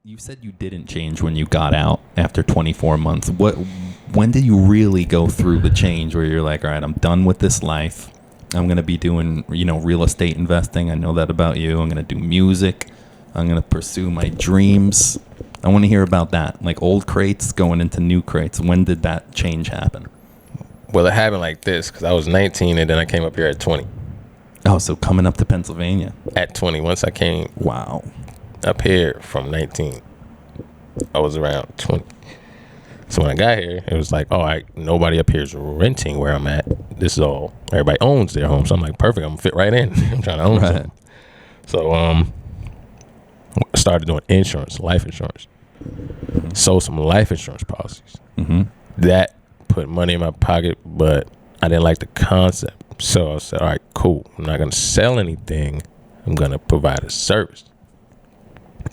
you said you didn't change when you got out after 24 months. When did you really go through the change where you're like, all right, I'm done with this life. I'm going to be doing, real estate investing. I know that about you. I'm going to do music. I'm going to pursue my dreams. I want to hear about that. Like old crates going into new crates. When did that change happen? Well, it happened like this because I was 19 and then I came up here at 20. Oh, so coming up to Pennsylvania. At 20. Once I came up here from 19, I was around 20. So when I got here, it was like, nobody up here is renting where I'm at. This is all, everybody owns their home. So I'm like, perfect, I'm going to fit right in. I'm trying to own something. So I started doing insurance, life insurance. Mm-hmm. Sold some life insurance policies. Mm-hmm. That put money in my pocket, but I didn't like the concept. So I said, all right, cool. I'm not going to sell anything. I'm going to provide a service.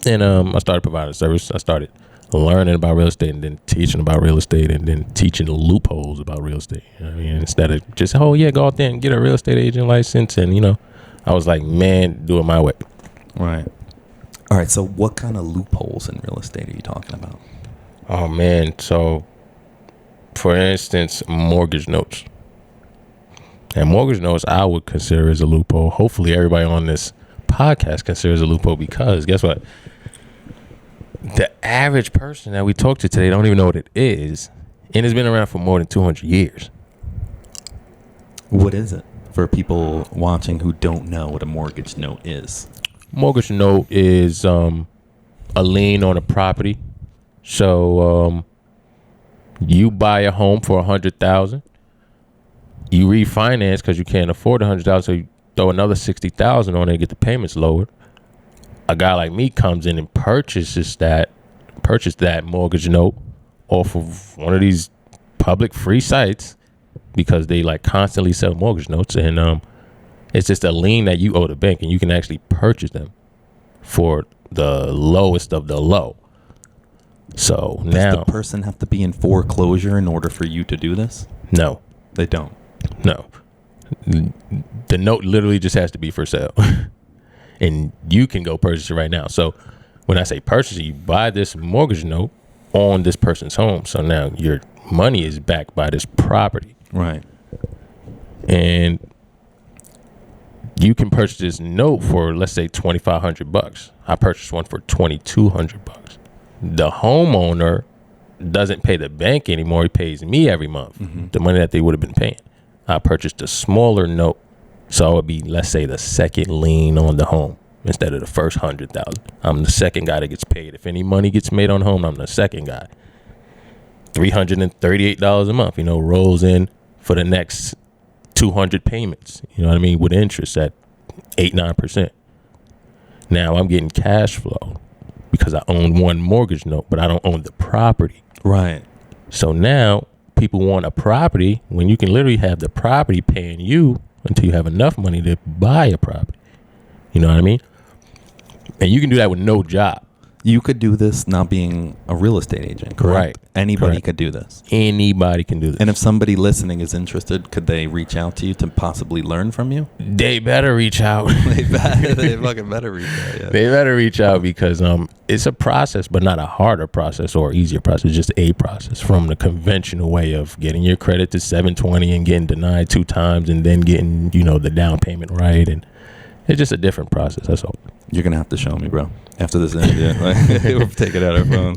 And I started providing a service. I started learning about real estate and then teaching about real estate and then teaching the loopholes about real estate. You know what I mean? Instead of just, go out there and get a real estate agent license. And, I was like, man, do it my way. Right. All right. So what kind of loopholes in real estate are you talking about? Oh, man. So, for instance, mortgage notes. And mortgage notes I would consider as a loophole. Hopefully everybody on this podcast considers a loophole because guess what? The average person that we talk to today don't even know what it is. And it's been around for more than 200 years. What is it for people watching who don't know what a mortgage note is? Mortgage note is a lien on a property. So you buy a home for $100,000. You refinance because you can't afford $100,000, so you throw another $60,000 on it and get the payments lowered. A guy like me comes in and purchased that mortgage note off of one of these public free sites because they like constantly sell mortgage notes, and it's just a lien that you owe the bank, and you can actually purchase them for the lowest of the low. So now, does the person have to be in foreclosure in order for you to do this? No, they don't. No, the note literally just has to be for sale. And you can go purchase it right now. So when I say purchase it, you buy this mortgage note on this person's home. So now your money is backed by this property. Right. And you can purchase this note for, let's say, $2,500. I purchased one for $2,200. The homeowner doesn't pay the bank anymore. He pays me every month, the money that they would have been paying. I purchased a smaller note. So it would be, let's say, the second lien on the home instead of the first $100,000. I'm the second guy that gets paid. If any money gets made on home, I'm the second guy. $338 a month, rolls in for the next 200 payments. You know what I mean? With interest at 8-9%. Now I'm getting cash flow because I own one mortgage note, but I don't own the property. Right. So now people want a property when you can literally have the property paying you until you have enough money to buy a property. You know what I mean? And you can do that with no job. You could do this not being a real estate agent, correct? Right. Anybody could do this. Anybody can do this. And if somebody listening is interested, could they reach out to you to possibly learn from you? They better reach out. They fucking better reach out. Yeah. They better reach out because it's a process, but not a harder process or easier process. It's just a process from the conventional way of getting your credit to 720 and getting denied 2 times and then getting, the down payment right. And it's just a different process. That's all. You're going to have to show me, bro. After this interview, we'll take it out our phone.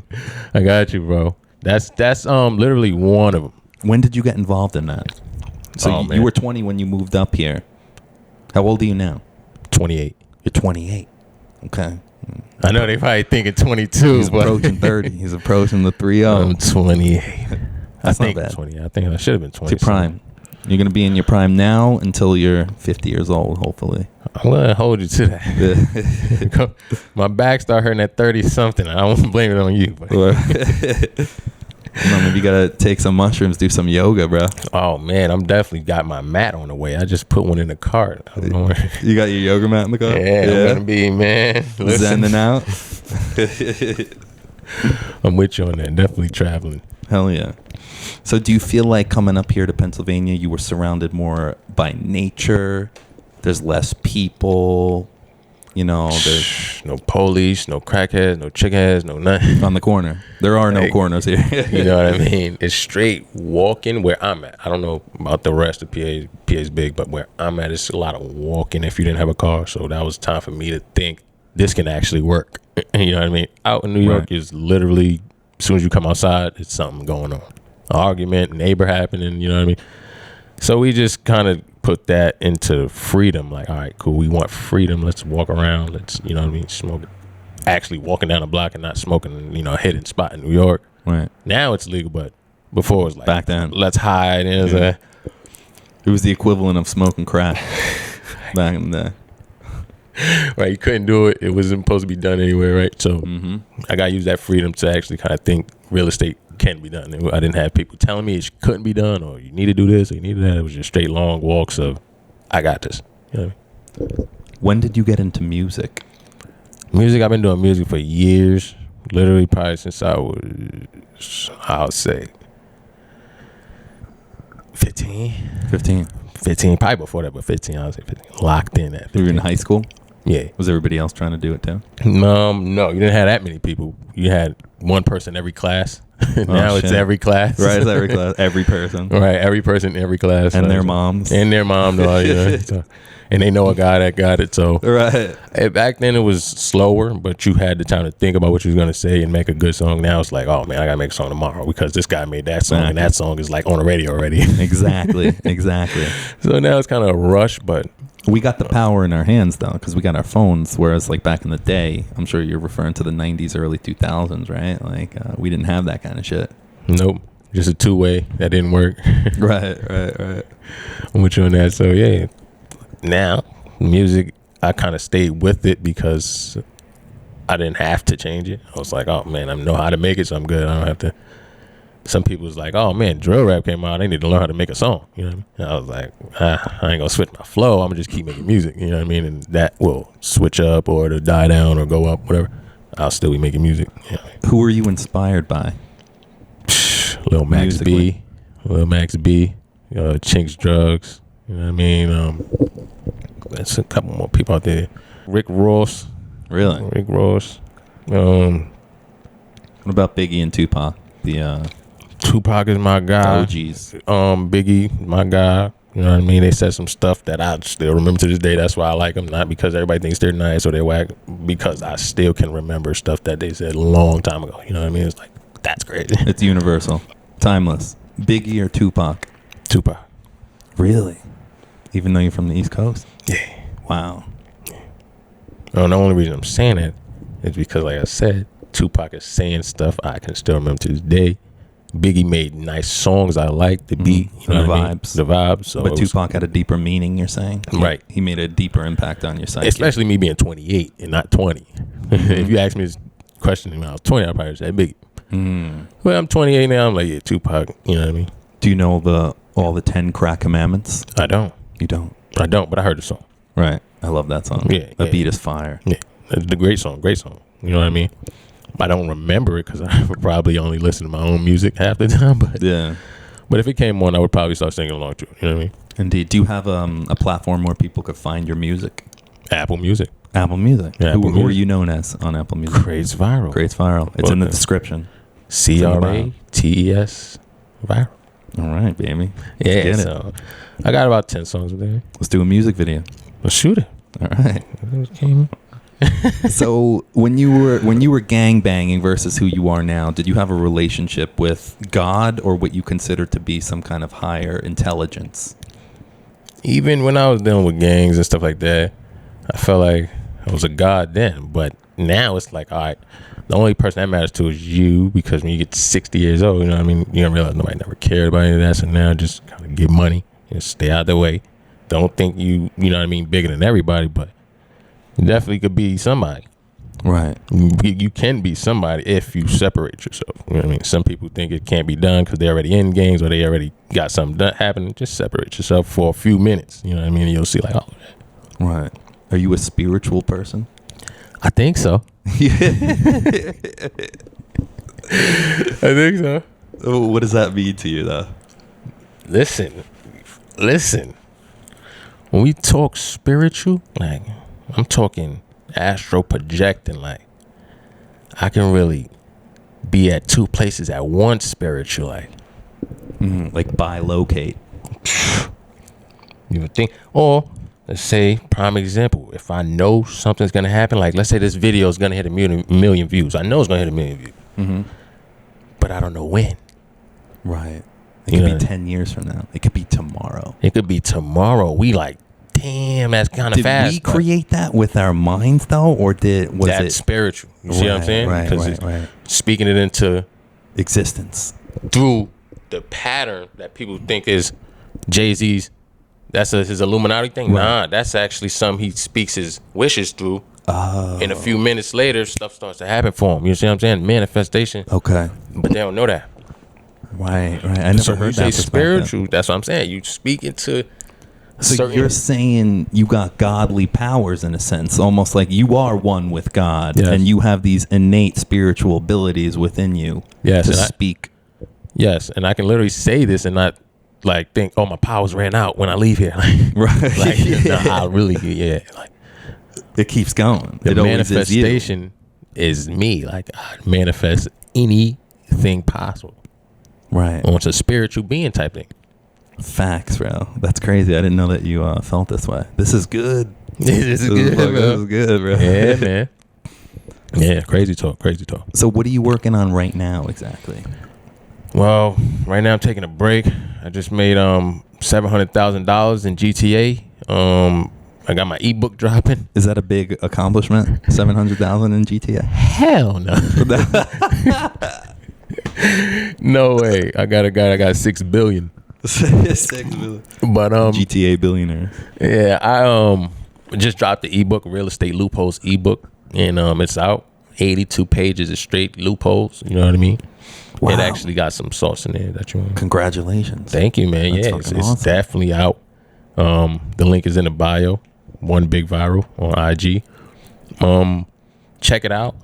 I got you, bro. That's literally one of them. When did you get involved in that? So you were 20 when you moved up here. How old are you now? 28. You're 28. Okay. I know they probably thinking 22. He's approaching 30. He's approaching the 3-0. I'm 28. That's not bad. 20. I think I should have been 20. It's your prime. You're going to be in your prime now until you're 50 years old, hopefully. I'm going to hold you to that. My back start hurting at 30-something. I won't blame it on you. Maybe you got to take some mushrooms, do some yoga, bro. Oh, man. I'm definitely got my mat on the way. I just put one in the cart. I don't know where. You got your yoga mat in the car? Yeah. I'm going to be, man. Zenning out? I'm with you on that. Definitely traveling. Hell yeah. So do you feel like coming up here to Pennsylvania, you were surrounded more by nature? There's less people. You know, there's no police, no crackheads, no chickheads, no nothing. On the corner. There are no corners here. You know what I mean? It's straight walking where I'm at. I don't know about the rest of PA. PA's big, but where I'm at, it's a lot of walking if you didn't have a car. So that was time for me to think this can actually work. You know what I mean? Out in New York is literally, as soon as you come outside, it's something going on. An argument, neighbor happening, you know what I mean? So we just kind of put that into freedom. Like, all right, cool. We want freedom. Let's walk around. Let's, you know what I mean? Smoke. Actually walking down the block and not smoking, you know, a hidden spot in New York. Right. Now it's legal, but before it was like, back then, let's hide. You know, it was the equivalent of smoking crack back in the day. Right. You couldn't do it. It wasn't supposed to be done anywhere. Right. So I got to use that freedom to actually kind of think real estate can be done. I didn't have people telling me it couldn't be done or you need to do this or you need to do that. It was just straight long walks of I got this. You know what I mean? When did you get into music? I've been doing music for years. Literally probably since I was, I'll say 15. 15, probably before that, but 15, I was 15. Locked in at 15. You were in high school? Yeah. Was everybody else trying to do it too? No, you didn't have that many people. You had one person every class. Now it's every class. Right, it's every class. Every person. Right, every person, every class. And their moms. And their mom. You know, so, and they know a guy that got it. So right. Back then it was slower, but you had the time to think about what you was going to say and make a good song. Now it's like, oh man, I got to make a song tomorrow because this guy made that song and that song is like on the radio already. Exactly. So now it's kind of a rush, but we got the power in our hands though, because we got our phones. Whereas like back in the day, I'm sure you're referring to the 90s, early 2000s, right? Like we didn't have that kind of shit. Nope. Just a two-way. That didn't work. Right. I'm with you on that. So yeah. Now, music, I kind of stayed with it because I didn't have to change it. I was like, oh man, I know how to make it, so I'm good. I don't have to. Some people was like, oh man, drill rap came out. They need to learn how to make a song. You know what I mean? And I was like, I ain't gonna switch my flow. I'm gonna just keep making music. You know what I mean? And that will switch up or to die down or go up, whatever. I'll still be making music. You know what I mean? Who were you inspired by? Lil Max B, Chinks Drugs. You know what I mean? There's a couple more people out there. Rick Ross. Really? Rick Ross. What about Biggie and Tupac? Tupac is my guy. OGs. Biggie, my guy. You know what I mean? They said some stuff that I still remember to this day. That's why I like them. Not because everybody thinks they're nice or they're whack. Because I still can remember stuff that they said a long time ago. You know what I mean? It's like, that's crazy. It's universal. Timeless. Biggie or Tupac? Tupac. Really? Even though you're from the East Coast? Yeah. Wow. Yeah. The only reason I'm saying that is because, like I said, Tupac is saying stuff I can still remember to this day. Biggie made nice songs. I like the beat, you know, the vibes. The vibes. So but Tupac had a deeper meaning, you're saying? Right. He made a deeper impact on your psyche. Especially me being 28 and not 20. If you ask me this question when I was 20, I'd probably say Biggie. Well, I'm 28 now. I'm like, yeah, Tupac. You know what I mean? Do you know all the 10 crack commandments? I don't. You don't? I don't, but I heard the song. Right. I love that song. Yeah. That beat is fire. Yeah. It's a great song. You know what I mean? I don't remember it because I probably only listen to my own music half the time. But yeah. But if it came on, I would probably start singing along to it. You know what I mean? Indeed. Do you have a platform where people could find your music? Apple Music. Apple Music. Yeah, Who are you known as on Apple Music? Crates Viral. Crates Viral. It's in the description. CRATES Viral. All right, baby. Yeah, so I got about 10 songs with there. Let's do a music video. Let's shoot it. All right. So when you were gang banging versus who you are now, did you have a relationship with God or what you consider to be some kind of higher intelligence? Even when I was dealing with gangs and stuff like that, I felt like I was a god then. But now it's like, all right, the only person that matters to is you, because when you get 60 years old, you know what I mean, you don't realize nobody never cared about any of that. So now just kind of get money and stay out of the way. Don't think you know what I mean, bigger than everybody, but you definitely could be somebody. Right. You can be somebody if you separate yourself. You know what I mean? Some people think it can't be done because they're already in gangs or they already got something done happening. Just separate yourself for a few minutes. You know what I mean? And you'll see like, oh. Right. Are you a spiritual person? I think so. I think so. What does that mean to you, though? Listen. When we talk spiritual, like, I'm talking astro projecting. Like, I can really be at two places at once spiritual. Like bilocate. You would think, or let's say, prime example, if I know something's gonna happen, like let's say this video is gonna hit a million views. I know it's gonna hit a million views, but I don't know when. Right. It could be 10 years from now. It could be tomorrow. It could be tomorrow. We like, damn, that's kind of fast. Did we create that with our minds though, or was that's it spiritual? You see what I'm saying? Right. Speaking it into existence through the pattern that people think is Jay-Z's. That's his Illuminati thing. Right. Nah, that's actually something he speaks his wishes through. Oh. And a few minutes later, stuff starts to happen for him. You see what I'm saying? Manifestation. Okay. But they don't know that. Right. I never heard that. So spiritual. That's what I'm saying. You speak into. So you're saying you got godly powers in a sense, almost like you are one with God, and you have these innate spiritual abilities within you to speak. Yes, and I can literally say this and not like think, oh, my powers ran out when I leave here. Right. Like, no, I really, like it keeps going. The manifestation is me. Like, I manifest anything possible. Right. Onto a spiritual being type thing. Facts, bro. That's crazy. I didn't know that you felt this way. This is good. This is good, bro. This is good, bro. Yeah, man. Yeah, crazy talk. So what are you working on right now exactly? Well, right now I'm taking a break. I just made $700,000 in GTA. I got my ebook dropping. Is that a big accomplishment? 700,000 in GTA? Hell no. No way. I got 6 billion. 6 billion. But GTA billionaire. Yeah, I just dropped the ebook, Real Estate Loopholes ebook, and it's out. 82 pages of straight loopholes. You know what I mean? Wow. It actually got some sauce in there that you want. Congratulations. Thank you, man. That's it's awesome. Definitely out. The link is in the bio. One Big Viral on IG. Check it out.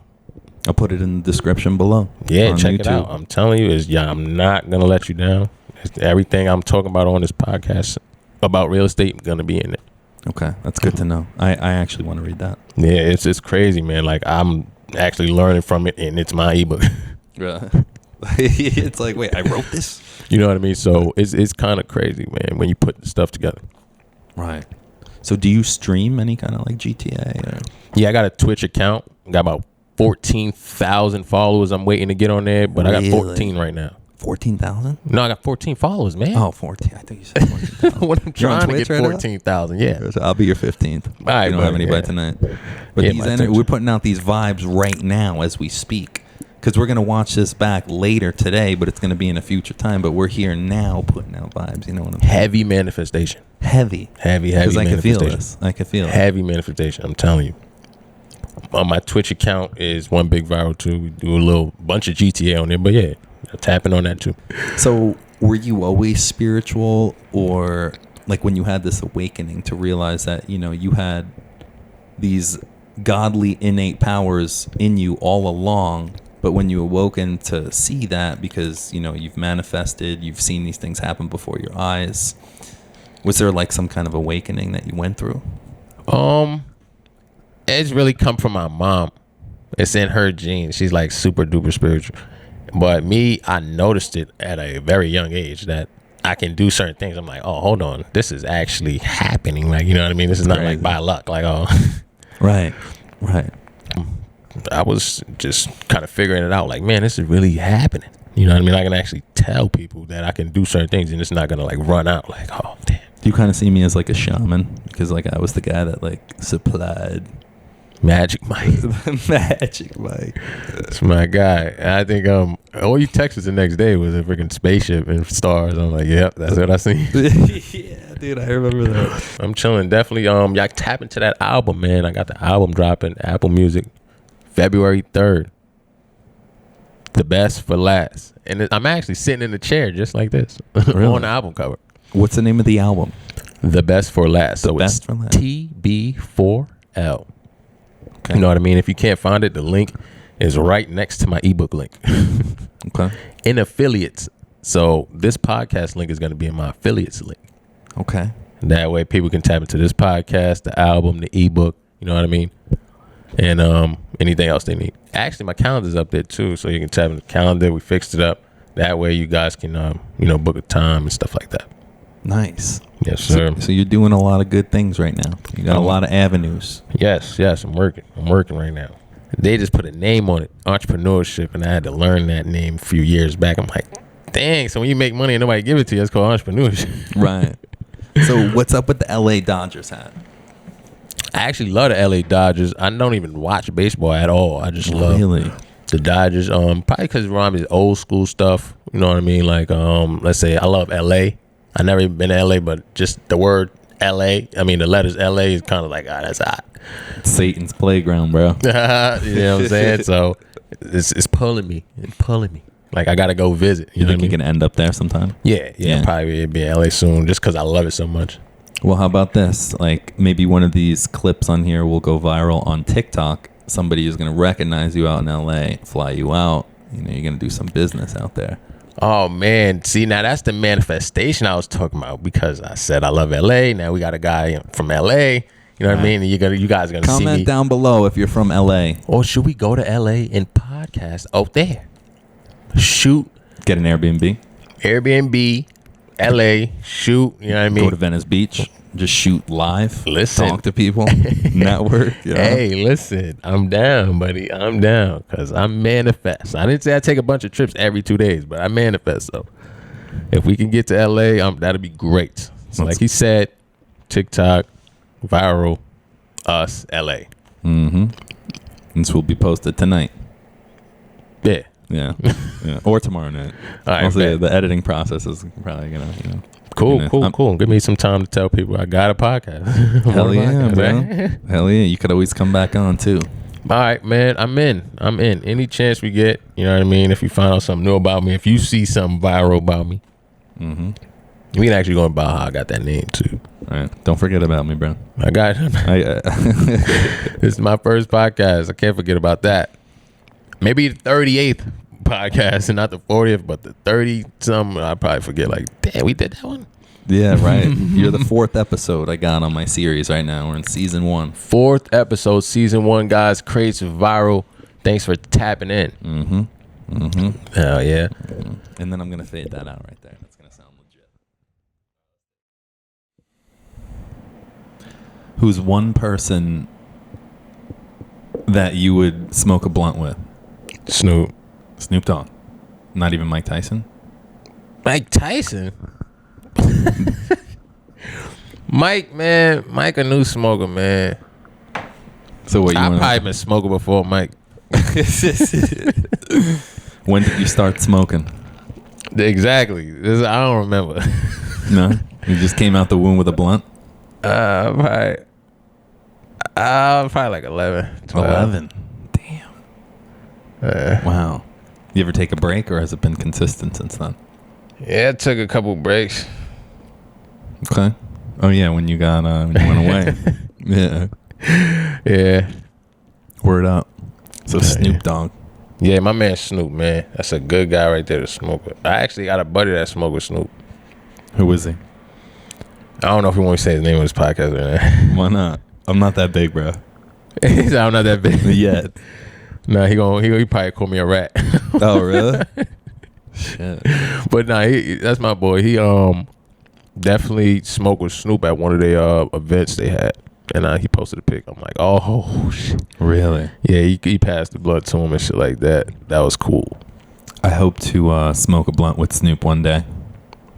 I'll put it in the description below. Yeah, check YouTube. It out. I'm telling you, I'm not gonna let you down. Everything I'm talking about on this podcast about real estate gonna be in it. Okay, that's good to know. I actually want to read that. Yeah, it's crazy, man. Like, I'm actually learning from it, and it's my ebook. Yeah. It's like, wait, I wrote this? You know what I mean? So it's kind of crazy, man, when you put the stuff together. Right. So do you stream any kind of like GTA? Or? Yeah, I got a Twitch account. Got about 14,000 followers. I'm waiting to get on there, but really? I got 14 right now. 14,000? No, I got 14 followers, man. Oh, 14. I think you said 14,000. When I'm trying to get 14,000, yeah. So I'll be your 15th. All right, you don't have anybody tonight. But we're putting out these vibes right now as we speak. Because we're going to watch this back later today, but it's going to be in a future time. But we're here now putting out vibes. You know what I'm saying? Heavy manifestation. Heavy manifestation. I can feel this. I can feel it. Heavy manifestation. I'm telling you. My Twitch account is One Big Viral too. We do a bunch of GTA on there. But yeah, tapping on that too. So were you always spiritual, or like when you had this awakening to realize that, you know, you had these godly innate powers in you all along? But when you awoken to see that, because, you know, you've manifested, you've seen these things happen before your eyes, was there like some kind of awakening that you went through? It's really come from my mom. It's in her genes. She's like super duper spiritual. But me, I noticed it at a very young age that I can do certain things. I'm like, oh, hold on. This is actually happening. Like, you know what I mean? This is not like by luck. Like, oh. Right. I was just kind of figuring it out. Like, man, this is really happening. You know what I mean? I can actually tell people that I can do certain things, and it's not going to like run out. Like, oh, damn. Do you kind of see me as like a shaman? Because like I was the guy that like supplied Magic Mike. Magic Mike. That's my guy. I think all you texted the next day was a freaking spaceship and stars. I'm like, yep, that's what I seen. Yeah, dude, I remember that. I'm chilling. Definitely y'all tap into that album, man. I got the album dropping, Apple Music, February 3rd. The Best for Last. And I'm actually sitting in the chair just like this. Really? On the album cover. What's the name of the album? The Best for Last. The Best for Last. TB4L. Okay. You know what I mean? If you can't find it, the link is right next to my ebook link. Okay. In affiliates. So this podcast link is going to be in my affiliates link. Okay. That way people can tap into this podcast, the album, the ebook. You know what I mean? and anything else they need. Actually, my calendar's up there too, so you can tap in the calendar. We fixed it up. That way, you guys can book a time and stuff like that. Nice. Yes, sir. So you're doing a lot of good things right now. You got a lot of avenues. Yes. I'm working right now. They just put a name on it, entrepreneurship, and I had to learn that name a few years back. I'm like, dang. So when you make money and nobody give it to you, it's called entrepreneurship. Right. So what's up with the LA Dodgers hat? I actually love the LA Dodgers. I don't even watch baseball at all. I just love the Dodgers. Probably because it reminds me of old school stuff. You know what I mean? Like, let's say I love LA. I never even been to LA, but just the word LA, I mean, the letters LA is kind of like, that's hot. It's Satan's playground, bro. You know what I'm saying? So it's pulling me. Like, I got to go visit. You think you can end up there sometime? Yeah. Probably be in LA soon just because I love it so much. Well, how about this? Like, maybe one of these clips on here will go viral on TikTok. Somebody is going to recognize you out in LA, fly you out. You're going to do some business out there. Oh, man. See, now that's the manifestation I was talking about because I said I love LA. Now we got a guy from LA. You know what I mean? You guys are going to see me. Comment down below if you're from LA. Or should we go to LA and podcast out there? Shoot. Get an Airbnb, LA, shoot. You know what I mean? Go to Venice Beach. Just shoot live. Listen. Talk to people. Network. You know? Hey, listen. I'm down, buddy. I'm down because I manifest. I didn't say I take a bunch of trips every 2 days, but I manifest. So if we can get to LA, that'll be great. So like he said, TikTok, viral, us, LA. Mm-hmm. This will be posted tonight. Yeah. Yeah. Or tomorrow night. All right, Mostly the editing process is probably gonna, Cool. Give me some time to tell people I got a podcast. Hell yeah, bro. Hell yeah. You could always come back on too. All right, man. I'm in. Any chance we get, you know what I mean? If you find out something new about me, if you see something viral about me, we can actually go about how I got that name too. All right. Don't forget about me, bro. I got it. This is my first podcast. I can't forget about that. Maybe the 38th podcast and not the 40th, but the 30-something, I probably forget. Like, damn, we did that one? Yeah, right. You're the 4th episode I got on my series right now. We're in season 1. 4th episode, season 1, guys. Crates viral. Thanks for tapping in. Hell yeah. And then I'm going to fade that out right there. That's going to sound legit. Who's one person that you would smoke a blunt with? Snoop Dogg. Not even Mike Tyson? Mike Tyson? Mike a new smoker, man. So what, I've probably been smoking before Mike. When did you start smoking? Exactly. I don't remember. No? You just came out the womb with a blunt? Probably like 11, 12. 11. Wow. You ever take a break, or has it been consistent since then? Yeah, I took a couple breaks. Okay. Oh yeah, when you got when you went away. Yeah. Word up. So Snoop Dogg. Yeah, my man Snoop, man. That's a good guy right there to smoke with. I actually got a buddy that smoked with Snoop. Who is he? I don't know if he want to say his name on his podcast or not. Why not? I'm not that big, bro. He said I'm not that big yet. Nah, he probably call me a rat. Oh, really? Shit. But nah, that's my boy. He definitely smoked with Snoop at one of their events they had, and he posted a pic. I'm like, oh shit. Really? Yeah, he passed the blood to him and shit like that. That was cool. I hope to smoke a blunt with Snoop one day.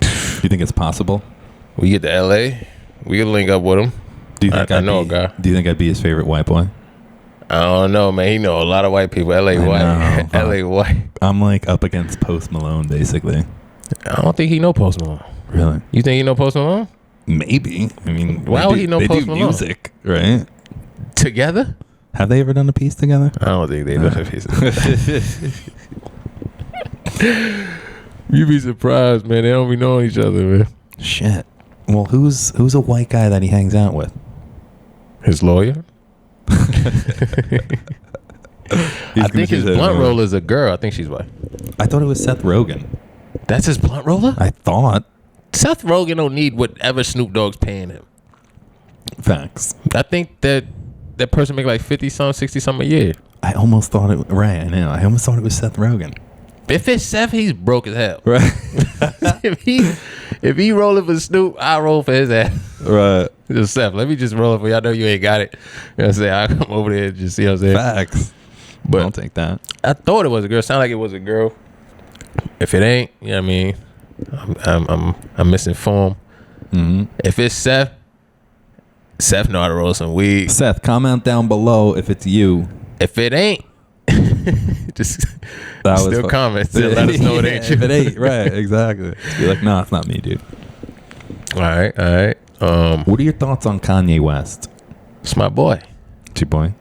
You think it's possible? We get to LA, we can link up with him. Do you think I know a guy? Do you think I'd be his favorite white boy? I don't know, man. He know a lot of white people. LA white. LA white. I'm like up against Post Malone, basically. I don't think he know Post Malone. Really? You think he know Post Malone? Maybe. I mean, why would he know Post Malone? They do music, right? Together? Have they ever done a piece together? I don't think they've done a piece together. You'd be surprised, man. They don't be knowing each other, man. Shit. Well, who's a white guy that he hangs out with? His lawyer? I think his blunt roller is a girl. I think she's white. I thought it was Seth Rogen. That's his blunt roller? I thought. Seth Rogen don't need whatever Snoop Dogg's paying him. Facts. I think that that person make like 50 something, 60 something a year. I almost thought it. Right, I know. I almost thought it was Seth Rogen. If it's Seth, he's broke as hell. Right. if he rolling for Snoop, I roll for his ass. Right. Just Seth, let me just roll it for you. I know you ain't got it. You know what I'm saying? I'll come over there and just see what I'm saying. Facts. But I'll take that. I thought it was a girl. Sound like it was a girl. If it ain't, you know what I mean? I'm misinformed. Mm-hmm. If it's Seth know how to roll some weed. Seth, comment down below if it's you. If it ain't, just That was still comment. Still let us know it ain't you. If it ain't, right, exactly. Be like, no, it's not me, dude. All right. What are your thoughts on Kanye West? It's my boy. It's your boy.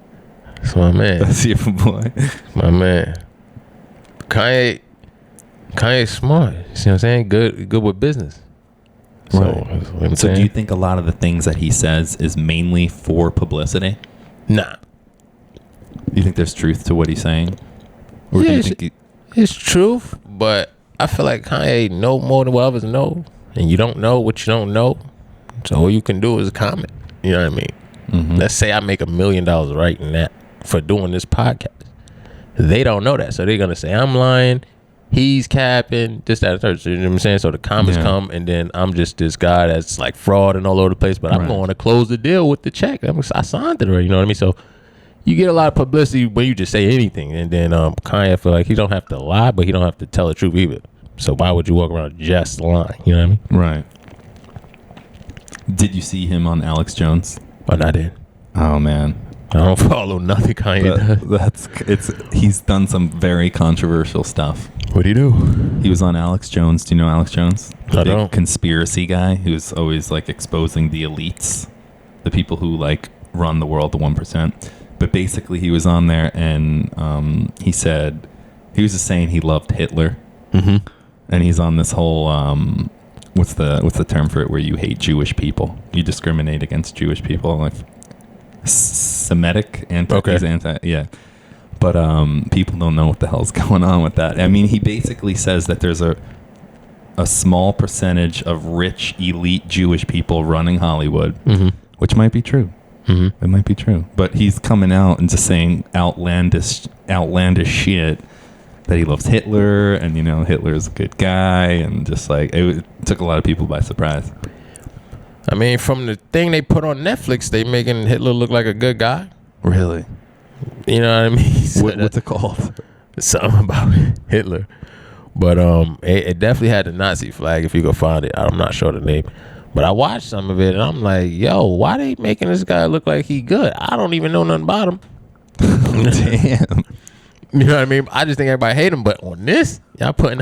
It's my man. That's your boy. My man. Kanye's smart. You see what I'm saying? Good with business. So, right. So do you think a lot of the things that he says is mainly for publicity? Nah. You think there's truth to what he's saying? Or do you think it's truth, but I feel like Kanye know more than what others know. And you don't know what you don't know. So all you can do is comment. You know what I mean? Mm-hmm. Let's say I make $1 million writing that for doing this podcast. They don't know that. So they're going to say I'm lying. He's capping, this, that, and third. You know what I'm saying? So the comments come, and then I'm just this guy that's like fraud and all over the place. But I'm going to close the deal with the check. I signed it already. You know what I mean? So you get a lot of publicity when you just say anything. And then Kanye, I feel like he don't have to lie, but he don't have to tell the truth either. So why would you walk around just lying? You know what I mean? Right. Did you see him on Alex Jones? But I did. Oh, man. I don't follow nothing Kanye does. He's done some very controversial stuff. What'd he do? He was on Alex Jones. Do you know Alex Jones? I don't. Conspiracy guy who's always like exposing the elites, the people who like run the world, the 1%. But basically, he was on there and he said he was just saying he loved Hitler, and he's on this whole what's the term for it where you hate Jewish people, you discriminate against Jewish people, like Semitic yeah. But people don't know what the hell's going on with that. I mean, he basically says that there's a small percentage of rich elite Jewish people running Hollywood, which might be true. It might be true, but he's coming out and just saying outlandish shit that he loves Hitler and Hitler's a good guy, and just like it took a lot of people by surprise. I mean, from the thing they put on Netflix, they making Hitler look like a good guy. Really? You know what I mean? So what's it called? Something about Hitler, but it definitely had the Nazi flag. If you go find it, I'm not sure the name. But I watched some of it, and I'm like, yo, why they making this guy look like he good? I don't even know nothing about him. Damn. You know what I mean? I just think everybody hate him. But on this, y'all putting